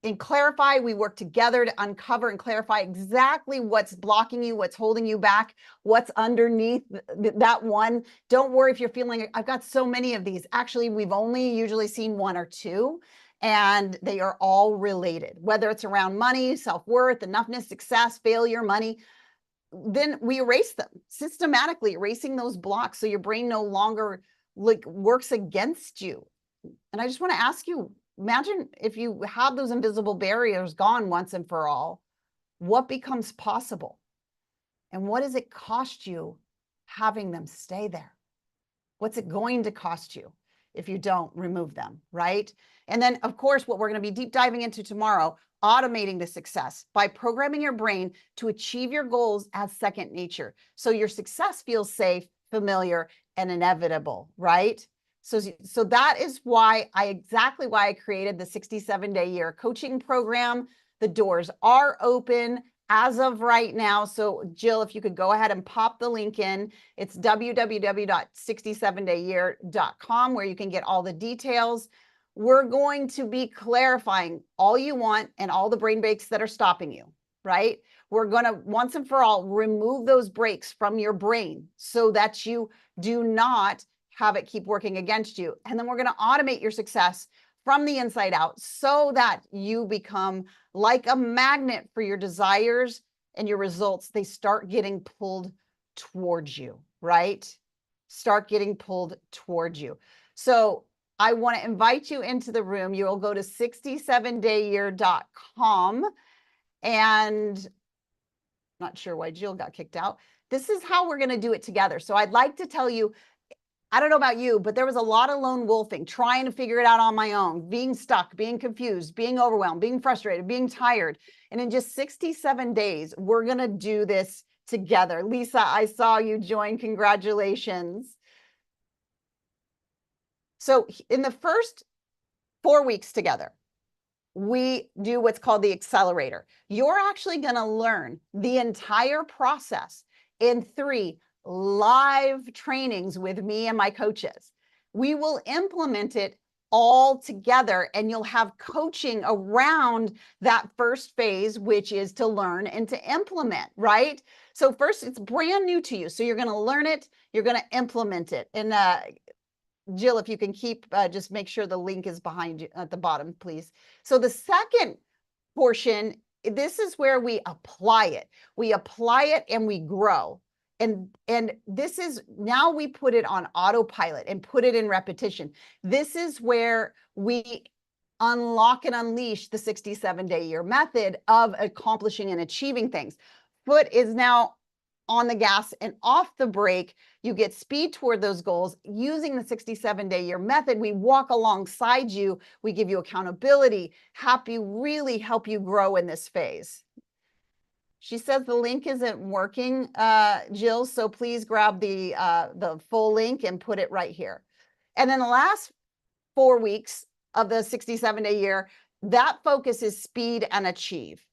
In clarify, we work together to uncover and clarify exactly what's blocking you, what's holding you back, what's underneath that one. Don't worry if you're feeling, I've got so many of these. Actually, we've only usually seen 1 or 2, and they are all related, whether it's around money, self-worth, enoughness, success, failure, money. Then we erase them, systematically erasing those blocks so your brain no longer works against you. And I just want to ask you, imagine if you have those invisible barriers gone once and for all, what becomes possible? And what does it cost you having them stay there? What's it going to cost you if you don't remove them, right? And then, of course, what we're going to be deep diving into tomorrow, automating the success by programming your brain to achieve your goals as second nature. So your success feels safe, familiar, and inevitable, right? So that is exactly why I created the 67-day year coaching program. The doors are open as of right now. So Jill, if you could go ahead and pop the link in, it's www.67dayyear.com, where you can get all the details. We're going to be clarifying all you want and all the brain breaks that are stopping you, right? We're going to once and for all remove those breaks from your brain so that you do not have it keep working against you. And then we're going to automate your success from the inside out so that you become like a magnet for your desires and your results. They start getting pulled towards you, right? Start getting pulled towards you. So I want to invite you into the room. You'll go to 67dayyear.com, and not sure why Jill got kicked out. This is how we're going to do it together. So I'd like to tell you, I don't know about you, but there was a lot of lone wolfing, trying to figure it out on my own, being stuck, being confused, being overwhelmed, being frustrated, being tired. And in just 67 days, we're going to do this together. Lisa, I saw you join. Congratulations. So in the first 4 weeks together. We do what's called the accelerator. You're actually going to learn the entire process in 3 live trainings with me and my coaches. We will implement it all together, and you'll have coaching around that first phase, which is to learn and to implement, right? So first, it's brand new to you. So you're going to learn it, you're going to implement it. And Jill, if you can keep, just make sure the link is behind you at the bottom, please. So the second portion, this is where we apply it. We apply it and we grow. And this is, now we put it on autopilot and put it in repetition. This is where we unlock and unleash the 67-day year method of accomplishing and achieving things. Foot is now on the gas and off the brake. You get speed toward those goals using the 67-day year method. We walk alongside you. We give you accountability, really help you grow in this phase. She says the link isn't working, Jill, so please grab the full link and put it right here. And then the last 4 weeks of the 67-day year, that focus is speed and achieve.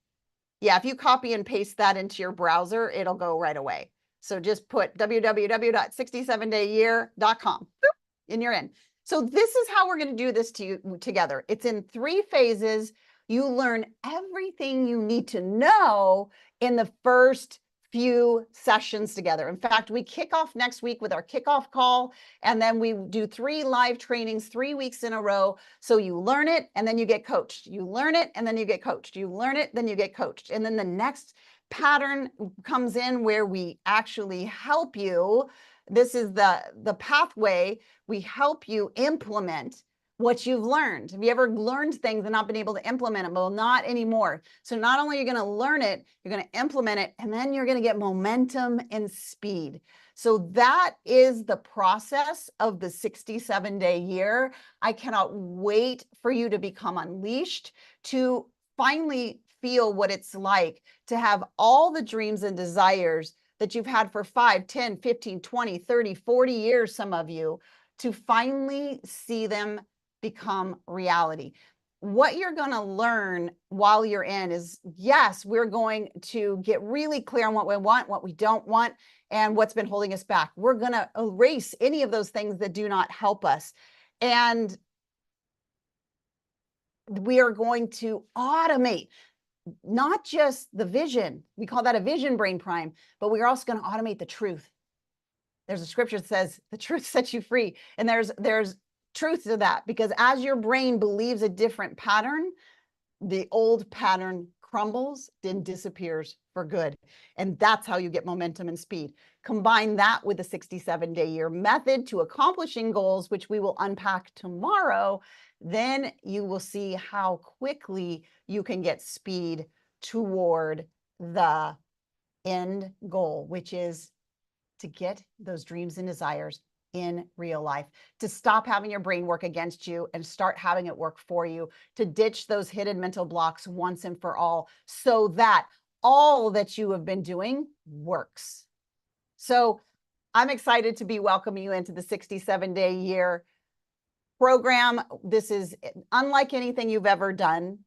Yeah, if you copy and paste that into your browser, it'll go right away. So just put www.67dayyear.com and you're in. So this is how we're going to do this together. It's in 3 phases. You learn everything you need to know in the first few sessions together. In fact, we kick off next week with our kickoff call, and then we do 3 live trainings 3 weeks in a row. So you learn it and then you get coached. You learn it and then you get coached. You learn it, then you get coached. And then the next pattern comes in where we actually help you. This is the pathway. We help you implement what you've learned. Have you ever learned things and not been able to implement them? Well, not anymore. So not only are you going to learn it, you're going to implement it, and then you're going to get momentum and speed. So that is the process of the 67-day year. I cannot wait for you to become unleashed, to finally feel what it's like to have all the dreams and desires that you've had for 5, 10, 15, 20, 30, 40 years, some of you, to finally see them become reality. What you're going to learn while you're in is, yes, we're going to get really clear on what we want, what we don't want, and what's been holding us back. We're going to erase any of those things that do not help us. And we are going to automate not just the vision. We call that a vision brain prime, but we are also going to automate the truth. There's a scripture that says the truth sets you free. And there's truth to that, because as your brain believes a different pattern, the old pattern crumbles and disappears for good. And that's how you get momentum and speed. Combine that with the 67-day year method to accomplishing goals, which we will unpack tomorrow. Then you will see how quickly you can get speed toward the end goal, which is to get those dreams and desires in real life, to stop having your brain work against you and start having it work for you, to ditch those hidden mental blocks once and for all, so that all that you have been doing works. So I'm excited to be welcoming you into the 67-day year program. This is unlike anything you've ever done.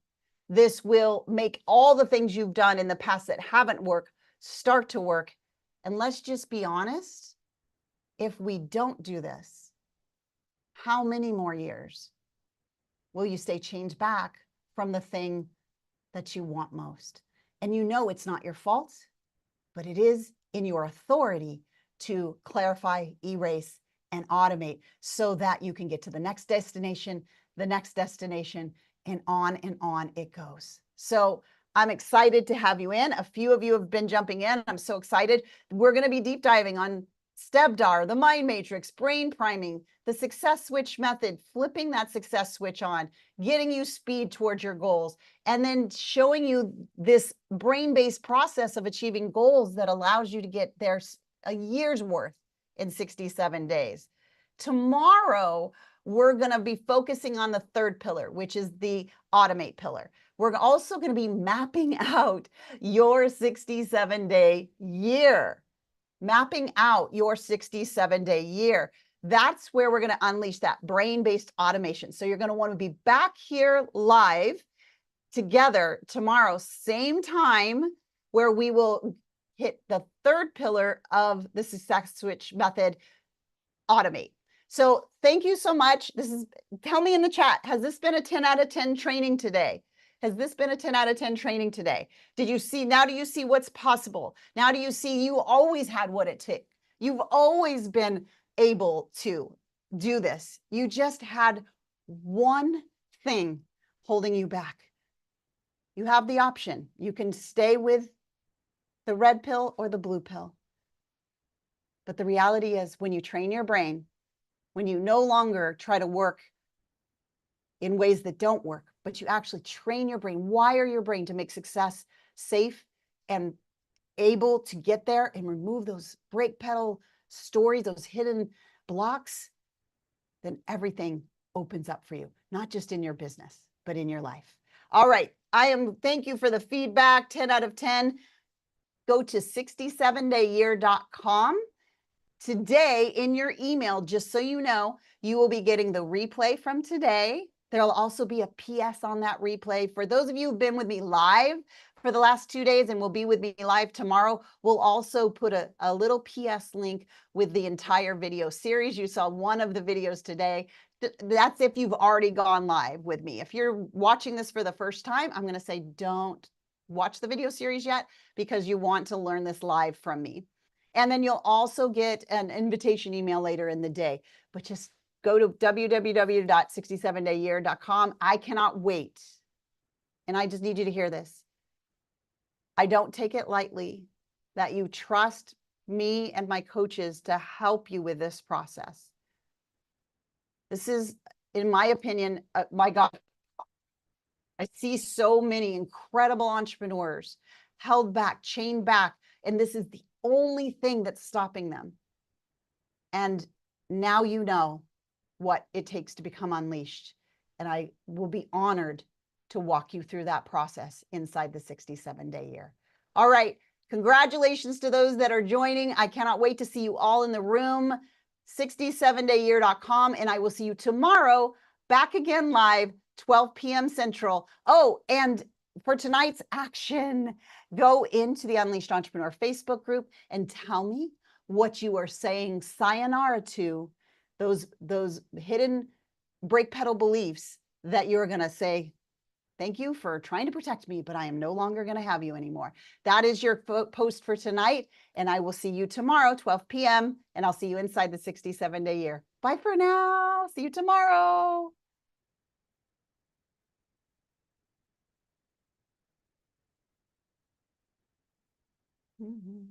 This will make all the things you've done in the past that haven't worked start to work. And let's just be honest. If we don't do this, how many more years will you stay chained back from the thing that you want most? And you know it's not your fault, but it is in your authority to clarify, erase, and automate so that you can get to the next destination, and on it goes. So I'm excited to have you in. A few of you have been jumping in. I'm so excited. We're going to be deep diving on STEBDAR, the mind matrix, brain priming, the success switch method, flipping that success switch on, getting you speed towards your goals, and then showing you this brain-based process of achieving goals that allows you to get there a year's worth in 67 days. Tomorrow, we're going to be focusing on the 3rd pillar, which is the automate pillar. We're also going to be mapping out your 67-day year. Mapping out your 67-day year. That's where we're going to unleash that brain-based automation. So you're going to want to be back here live together tomorrow, same time, where we will hit the third pillar of the success switch method, automate. So thank you so much. Tell me in the chat, has this been a 10 out of 10 training today? Has this been a 10 out of 10 training today? Now do you see what's possible? Now do you see you always had what it took? You've always been able to do this. You just had one thing holding you back. You have the option. You can stay with the red pill or the blue pill. But the reality is, when you train your brain, when you no longer try to work in ways that don't work, but you actually train your brain, wire your brain to make success safe and able to get there and remove those brake pedal stories, those hidden blocks, then everything opens up for you, not just in your business, but in your life. All right. Thank you for the feedback. 10 out of 10. Go to 67dayyear.com. Today in your email, just so you know, you will be getting the replay from today. There'll also be a PS on that replay. For those of you who've been with me live for the last 2 days and will be with me live tomorrow, we'll also put a little PS link with the entire video series. You saw one of the videos today. That's if you've already gone live with me. If you're watching this for the first time, I'm going to say don't watch the video series yet, because you want to learn this live from me. And then you'll also get an invitation email later in the day. But just go to www.67dayyear.com. I cannot wait. And I just need you to hear this. I don't take it lightly that you trust me and my coaches to help you with this process. This is, in my opinion, my God, I see so many incredible entrepreneurs held back, chained back, and this is the only thing that's stopping them. And now you know what it takes to become unleashed. And I will be honored to walk you through that process inside the 67-day year. All right. Congratulations to those that are joining. I cannot wait to see you all in the room. 67dayyear.com. And I will see you tomorrow back again live, 12 p.m. Central. Oh, and for tonight's action, go into the Unleashed Entrepreneur Facebook group and tell me what you are saying sayonara to, those hidden brake pedal beliefs that you're going to say, thank you for trying to protect me, but I am no longer going to have you anymore. That is your post for tonight. And I will see you tomorrow, 12 p.m. And I'll see you inside the 67-day year. Bye for now. See you tomorrow. Mm-hmm.